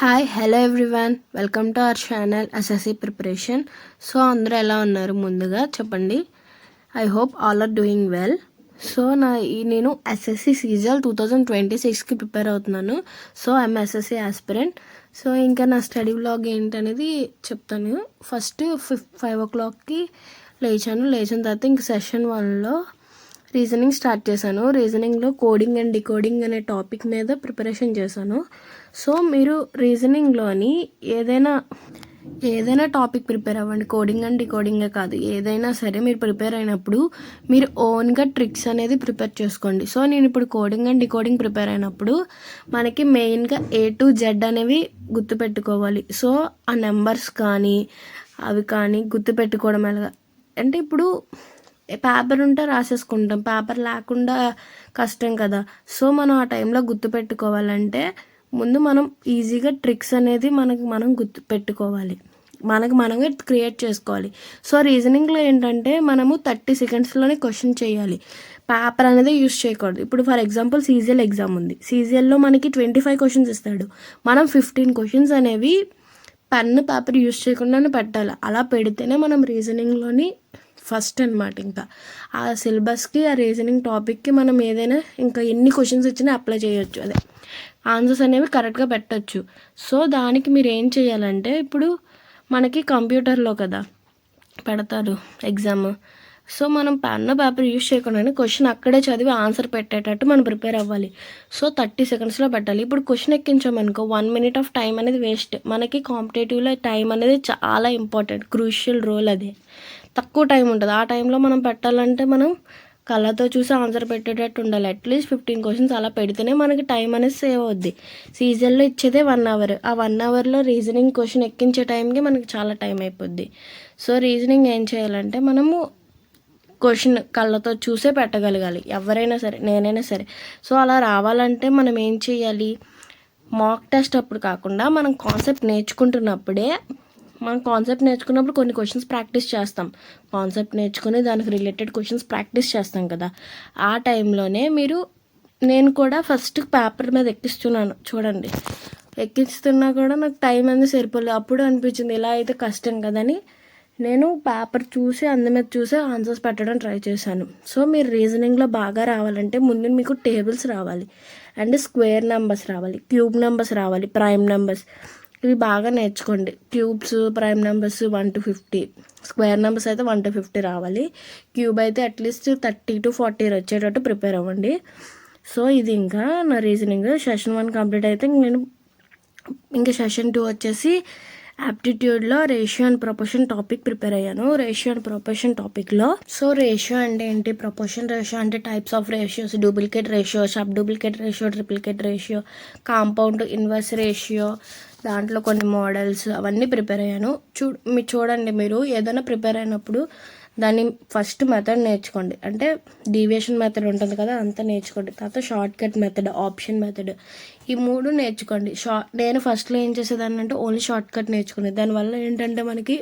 Hi hello everyone, welcome to our channel SSC preparation. So అందరూ ఎలా ఉన్నారు ముందుగా చెప్పండి. I hope all are doing well. So నేను ఎస్ఎస్సి సీజల్ 2026కి ప్రిపేర్ అవుతున్నాను. So I'm SSC aspirant. So ఇంకా నా స్టడీ వ్లాగ్ ఏంటనేది చెప్తాను. ఫస్ట్ 5 o'clockకి లేచిన తర్వాత ఇంక సెషన్ 1లో రీజనింగ్ స్టార్ట్ చేశాను. రీజనింగ్లో కోడింగ్ అండ్ డికోడింగ్ అనే టాపిక్ మీద ప్రిపరేషన్ చేశాను. సో మీరు రీజనింగ్లోని ఏదైనా టాపిక్ ప్రిపేర్ అవ్వండి, కోడింగ్ అండ్ డికోడింగే కాదు, ఏదైనా సరే మీరు ప్రిపేర్ అయినప్పుడు మీరు ఓన్గా ట్రిక్స్ అనేది ప్రిపేర్ చేసుకోండి. సో నేను ఇప్పుడు కోడింగ్ అండ్ డికోడింగ్ ప్రిపేర్ అయినప్పుడు మనకి మెయిన్గా A to Z అనేవి గుర్తుపెట్టుకోవాలి. సో ఆ నెంబర్స్ కానీ అవి కానీ గుర్తుపెట్టుకోవడం ఎలాగా అంటే, ఇప్పుడు పేపర్ ఉంటే రాసేసుకుంటాం, పేపర్ లేకుండా కష్టం కదా. సో మనం ఆ టైంలో గుర్తుపెట్టుకోవాలంటే ముందు మనం ఈజీగా ట్రిక్స్ అనేది మనం గుర్తుపెట్టుకోవాలి, మనమే క్రియేట్ చేసుకోవాలి. సో రీజనింగ్లో ఏంటంటే మనము 30 secondsలోనే క్వశ్చన్ చేయాలి, పేపర్ అనేది యూస్ చేయకూడదు. ఇప్పుడు ఫర్ ఎగ్జాంపుల్ సీజీఎల్ ఎగ్జామ్ ఉంది, సీజీఎల్లో మనకి 25 questions ఇస్తాడు, మనం 15 questions అనేవి పెన్ పేపర్ యూస్ చేయకుండానే పెట్టాలి. అలా పెడితేనే మనం రీజనింగ్లోని ఫస్ట్ అనమాట. ఇంకా ఆ సిలబస్కి ఆ రీజనింగ్ టాపిక్కి మనం ఏదైనా ఇంకా ఎన్ని క్వశ్చన్స్ ఇచ్చినా అప్లై చేయొచ్చు, అదే ఆన్సర్స్ అనేవి కరెక్ట్గా పెట్టచ్చు. సో దానికి మీరు ఏం చేయాలంటే, ఇప్పుడు మనకి కంప్యూటర్లో కదా పెడతారు ఎగ్జామ్, సో మనం పెన్ పేపర్ యూస్ చేయకుండానే క్వశ్చన్ అక్కడే చదివి ఆన్సర్ పెట్టేటట్టు మనం ప్రిపేర్ అవ్వాలి. సో 30 secondsలో పెట్టాలి. ఇప్పుడు క్వశ్చన్ ఎక్కించామనుకో 1 minute ఆఫ్ టైం అనేది వేస్ట్. మనకి కాంపిటేటివ్లో టైం అనేది చాలా ఇంపార్టెంట్, క్రూషియల్ రోల్ అది. తక్కువ టైం ఉంటుంది, ఆ టైంలో మనం పెట్టాలంటే మనం కళ్ళతో చూసి ఆన్సర్ పెట్టేటట్టు ఉండాలి. అట్లీస్ట్ 15 questions అలా పెడితేనే మనకి టైం అనేది సేవ్ అవుద్ది. సీజన్లో ఇచ్చేదే 1 hour, ఆ 1 hourలో రీజనింగ్ క్వశ్చన్ ఎక్కించే టైంకి మనకి చాలా టైం అయిపోద్ది. సో రీజనింగ్ ఏం చేయాలంటే మనము క్వశ్చన్ కళ్ళతో చూసే పెట్టగలగాలి, ఎవరైనా సరే, నేనైనా సరే. సో అలా రావాలంటే మనం ఏం చేయాలి, మాక్ టెస్ట్ అప్పుడు కాకుండా మనం కాన్సెప్ట్ నేర్చుకుంటున్నప్పుడే, మనం కాన్సెప్ట్ నేర్చుకున్నప్పుడు కొన్ని క్వశ్చన్స్ ప్రాక్టీస్ చేస్తాం, కాన్సెప్ట్ నేర్చుకుని దానికి రిలేటెడ్ క్వశ్చన్స్ ప్రాక్టీస్ చేస్తాం కదా. ఆ టైంలోనే నేను కూడా ఫస్ట్ పేపర్ మీద ఎక్కిస్తున్నాను చూడండి, ఎక్కిస్తున్నా కూడా నాకు టైం అనేది సరిపోలేదు. అప్పుడు అనిపించింది ఇలా అయితే కష్టం కదని నేను పేపర్ చూసి మీద చూసి ఆన్సర్స్ పెట్టడం ట్రై చేశాను. సో మీరు రీజనింగ్లో బాగా రావాలంటే ముందు మీకు టేబుల్స్ రావాలి, అండ్ స్క్వేర్ నెంబర్స్ రావాలి, క్యూబ్ నెంబర్స్ రావాలి, ప్రైమ్ నెంబర్స్, ఇవి బాగా నేర్చుకోండి. Cubes, prime numbers 1 to 50, square numbers అయితే 1 to 50 రావాలి, క్యూబ్ అయితే అట్లీస్ట్ 30 to 40 వచ్చేటట్టు ప్రిపేర్ అవ్వండి. సో ఇది ఇంకా నా రీజనింగ్. సెషన్ 1 కంప్లీట్ అయితే నేను ఇంకా సెషన్ 2 వచ్చేసి యాప్టిట్యూడ్లో ratio and proportion topic prepare అయ్యాను. రేషియో అండ్ ప్రపోర్షన్ టాపిక్లో, సో రేషియో అంటే ఏంటి, ప్రపోర్షన్ రేషియో అంటే types of ratios, duplicate ratio, sub duplicate ratio, triplicate ratio, compound inverse ratio, దాంట్లో కొన్ని మోడల్స్ అవన్నీ ప్రిపేర్ అయ్యాను. మీరు చూడండి, మీరు ఏదైనా ప్రిపేర్ అయినప్పుడు దాన్ని ఫస్ట్ మెథడ్ నేర్చుకోండి, అంటే డీవియేషన్ మెథడ్ ఉంటుంది కదా అంతా నేర్చుకోండి. తర్వాత short cut method, option method, ఈ 3 నేర్చుకోండి. నేను ఫస్ట్లో ఏం చేసేదాన్ని అంటే ఓన్లీ షార్ట్ కట్ నేర్చుకునేది. దానివల్ల ఏంటంటే మనకి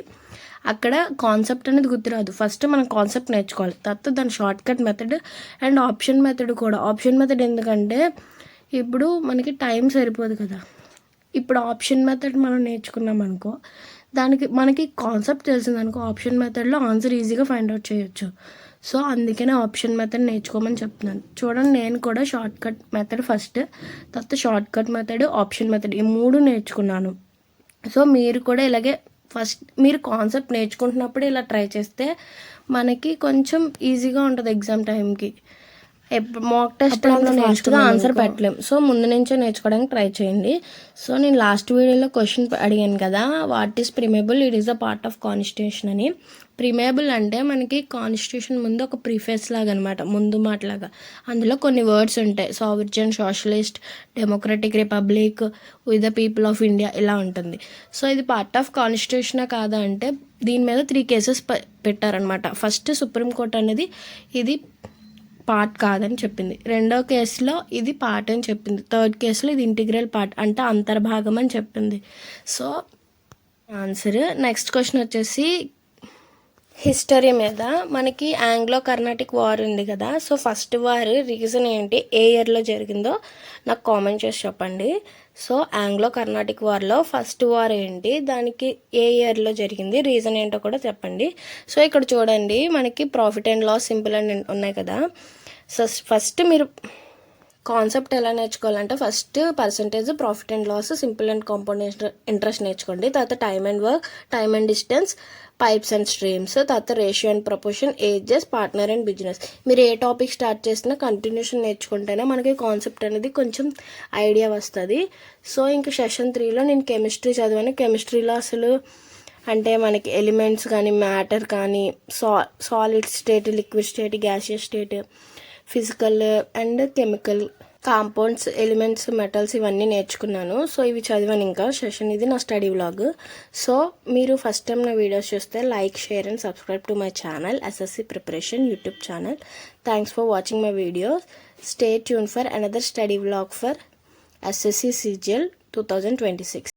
అక్కడ కాన్సెప్ట్ అనేది గుర్తురాదు. ఫస్ట్ మనం కాన్సెప్ట్ నేర్చుకోవాలి, తర్వాత దాని short cut method and option method కూడా. ఆప్షన్ మెథడ్ ఎందుకంటే ఇప్పుడు మనకి టైం సరిపోదు కదా. ఇప్పుడు ఆప్షన్ మెథడ్ మనం నేర్చుకున్నాం అనుకో, దానికి మనకి కాన్సెప్ట్ తెలిసిందనుకో, ఆప్షన్ మెథడ్లో ఆన్సర్ ఈజీగా ఫైండ్ అవుట్ చేయొచ్చు. సో అందుకనే ఆప్షన్ మెథడ్ నేర్చుకోమని చెప్తున్నాను. చూడండి, నేను కూడా షార్ట్ కట్ మెథడ్ ఫస్ట్, తర్వాత short cut method, option method, ఈ 3 నేర్చుకున్నాను. సో మీరు కూడా ఇలాగే ఫస్ట్ మీరు కాన్సెప్ట్ నేర్చుకుంటున్నప్పుడు ఇలా ట్రై చేస్తే మనకి కొంచెం ఈజీగా ఉంటుంది ఎగ్జామ్ టైంకి. మాక్ టెస్ట్ టైంలో ఫాస్ట్గా ఆన్సర్ పెట్టలేం. సో ముందు నుంచే నేర్చుకోవడానికి ట్రై చేయండి. సో నేను లాస్ట్ వీడియోలో క్వశ్చన్ అడిగాను కదా, what is preamble, it is a part of constitution అని. ప్రిమేబుల్ అంటే మనకి కాన్స్టిట్యూషన్ ముందు ఒక ప్రిఫేస్ లాగా అనమాట, ముందు మాటలాగా. అందులో కొన్ని వర్డ్స్ ఉంటాయి, sovereign, socialist, democratic republic, with the people of India, ఇలా ఉంటుంది. సో ఇది పార్ట్ ఆఫ్ కాన్స్టిట్యూషనా కాదా అంటే దీని మీద 3 cases పెట్టారనమాట. ఫస్ట్ సుప్రీంకోర్టు అనేది ఇది పార్ట్ కాదని చెప్పింది, రెండో కేసులో ఇది పార్ట్ అని చెప్పింది, థర్డ్ కేసులో ఇది ఇంటిగ్రల్ పార్ట్ అంటే అంతర్భాగం అని చెప్పింది. So answer. నెక్స్ట్ క్వశ్చన్ వచ్చేసి హిస్టరీ మీద. మనకి ఆంగ్లో కర్ణాటిక్ వార్ ఉంది కదా, సో ఫస్ట్ వార్ రీజన్ ఏంటి, ఏ ఇయర్లో జరిగిందో నాకు కామెంట్ చేసి చెప్పండి. సో ఆంగ్లో కర్ణాటిక్ వార్లో ఫస్ట్ వార్ ఏంటి, దానికి ఏ ఇయర్లో జరిగింది, రీజన్ ఏంటో కూడా చెప్పండి. సో ఇక్కడ చూడండి మనకి profit and loss, simple and ఉన్నాయి కదా. సో ఫస్ట్ మీరు కాన్సెప్ట్ ఎలా నేర్చుకోవాలంటే first percentage, profit and loss, simple and compound interest నేర్చుకోండి. తర్వాత time and work, time and distance, pipes and streams, తర్వాత ratio and proportion, ages, partner and business. మీరు ఏ టాపిక్ స్టార్ట్ చేసినా కంటిన్యూషన్ నేర్చుకుంటేనే మనకి కాన్సెప్ట్ అనేది కొంచెం ఐడియా వస్తుంది. సో ఇంక సెషన్ 3లో నేను కెమిస్ట్రీ చదివాను. కెమిస్ట్రీలో అసలు అంటే మనకి ఎలిమెంట్స్ కానీ, మ్యాటర్ కానీ, solid state, liquid state, gaseous state, physical and chemical compounds, elements, metals ఇవన్నీ నేర్చుకున్నాను. సో ఇవి చదివాను ఇంకా సెషన్. ఇది నా స్టడీ వ్లాగ్. సో మీరు ఫస్ట్ టైం నా వీడియోస్ చూస్తే like, share and subscribe to my channel SSC preparation YouTube channel. Thanks for watching my videos. Stay tune for another study vlog for SSC CGL 2026.